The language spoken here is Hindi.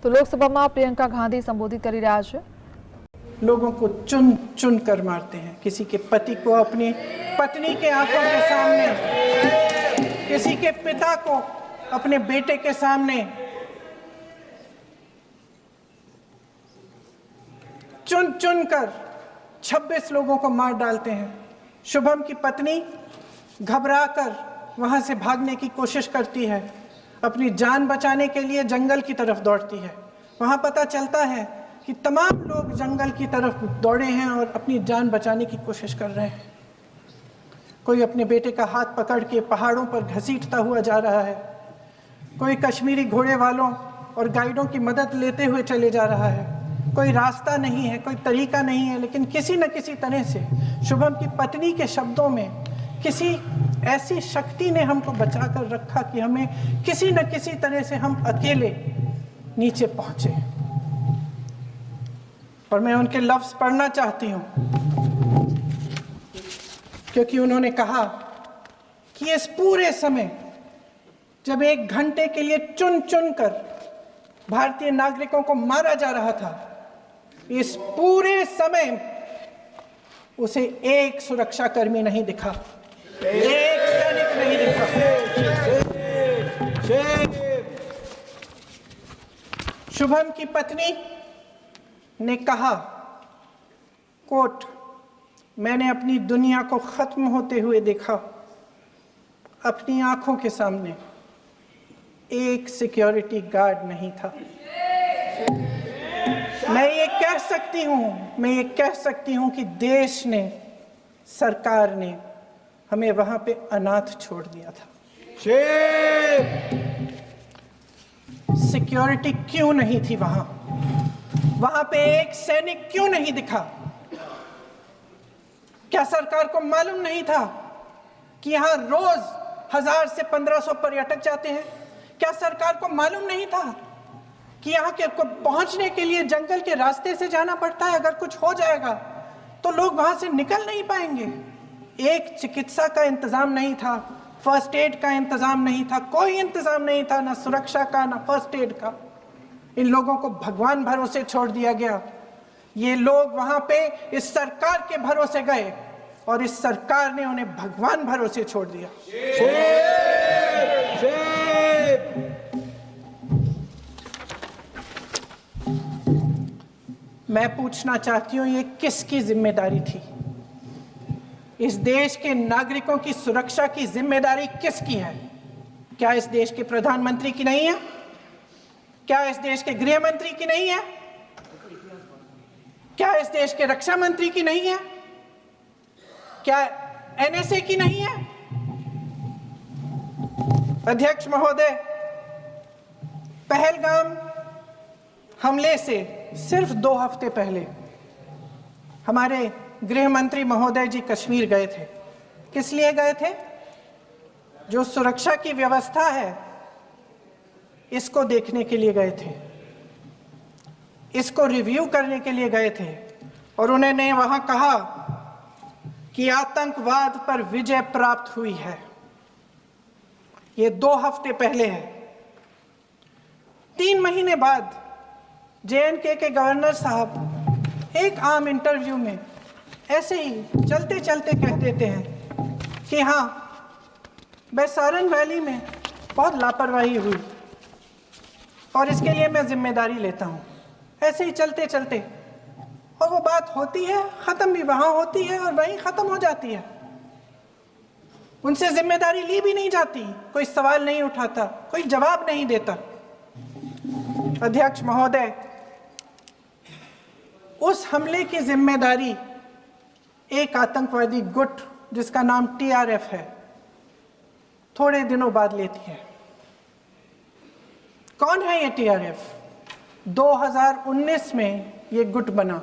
તો લોકસભામાં પ્રિયંકા ગાંધી સંબોધિત કરી રહ્યા છે। लोगों को चुन चुन कर मारते हैं, किसी के पति को अपनी पत्नी के आंखों के सामने, किसी के पिता को अपने बेटे के सामने, चुन चुन कर 26 लोगों को मार डालते हैं। शुभम की पत्नी घबराकर वहां से भागने की कोशिश करती है, अपनी जान बचाने के लिए जंगल की तरफ दौड़ती है। वहां पता चलता है कि तमाम लोग जंगल की तरफ दौड़े हैं और अपनी जान बचाने की कोशिश कर रहे हैं। कोई अपने बेटे का हाथ पकड़ के पहाड़ों पर घसीटता हुआ जा रहा है, कोई कश्मीरी घोड़े वालों और गाइडों की मदद लेते हुए चले जा रहा है। कोई रास्ता नहीं है, कोई तरीका नहीं है, लेकिन किसी न किसी तरह से शुभम की पत्नी के शब्दों में किसी ऐसी शक्ति ने हमको बचा कर रखा कि हमें किसी न किसी तरह से हम अकेले नीचे पहुंचे। और मैं उनके लफ्ज पढ़ना चाहती हूं, क्योंकि उन्होंने कहा कि इस पूरे समय जब 1 घंटे के लिए चुन चुन कर भारतीय नागरिकों को मारा जा रहा था, इस पूरे समय उसे एक सुरक्षाकर्मी नहीं दिखा, एक सैनिक नहीं दिखा। शुभम की पत्नी ने कहा, कोट, मैंने अपनी दुनिया को खत्म होते हुए देखा। अपनी आंखों के सामने एक सिक्योरिटी गार्ड नहीं था। मैं ये कह सकती हूं कि देश ने, सरकार ने हमें वहां पे अनाथ छोड़ दिया था। सिक्योरिटी क्यों नहीं थी वहां पे एक सैनिक क्यों नहीं दिखा? क्या सरकार को मालूम नहीं था कि यहां रोज 1000 से 1500 पर्यटक जाते हैं? क्या सरकार को मालूम नहीं था कि यहाँ के पहुंचने के लिए जंगल के रास्ते से जाना पड़ता है? अगर कुछ हो जाएगा तो लोग वहां से निकल नहीं पाएंगे। एक चिकित्सा का इंतजाम नहीं था, फर्स्ट एड का इंतजाम नहीं था, कोई इंतजाम नहीं था, ना सुरक्षा का ना फर्स्ट एड का। इन लोगों को भगवान भरोसे छोड़ दिया गया। ये लोग वहां पे इस सरकार के भरोसे गए और इस सरकार ने उन्हें भगवान भरोसे छोड़ दिया। मैं पूछना चाहती हूं, ये किसकी जिम्मेदारी थी? इस देश के नागरिकों की सुरक्षा की जिम्मेदारी किसकी है? क्या इस देश के प्रधानमंत्री की नहीं है? क्या इस देश के गृह मंत्री की नहीं है? क्या इस देश के रक्षा मंत्री की नहीं है? क्या एनएसए की नहीं है? अध्यक्ष महोदय, पहलगाम हमले से सिर्फ 2 हफ्ते पहले हमारे गृह मंत्री महोदय जी कश्मीर गए थे। किस लिए गए थे? जो सुरक्षा की व्यवस्था है इसको देखने के लिए गए थे, इसको रिव्यू करने के लिए गए थे। और उन्होंने वहां कहा कि आतंकवाद पर विजय प्राप्त हुई है। ये 2 हफ्ते पहले है। 3 महीने बाद JNK के गवर्नर साहब एक आम इंटरव्यू में ऐसे ही चलते चलते कह देते हैं कि हाँ, बैसारन वैली में बहुत लापरवाही हुई और इसके लिए मैं जिम्मेदारी लेता हूँ। ऐसे ही चलते चलते, और वो बात होती है, ख़त्म भी वहाँ होती है और वहीं ख़त्म हो जाती है। उनसे जिम्मेदारी ली भी नहीं जाती, कोई सवाल नहीं उठाता, कोई जवाब नहीं देता। अध्यक्ष महोदय, उस हमले की जिम्मेदारी एक आतंकवादी गुट जिसका नाम TRF है थोड़े दिनों बाद लेती है। कौन है ये TRF? 2019 में ये गुट बना।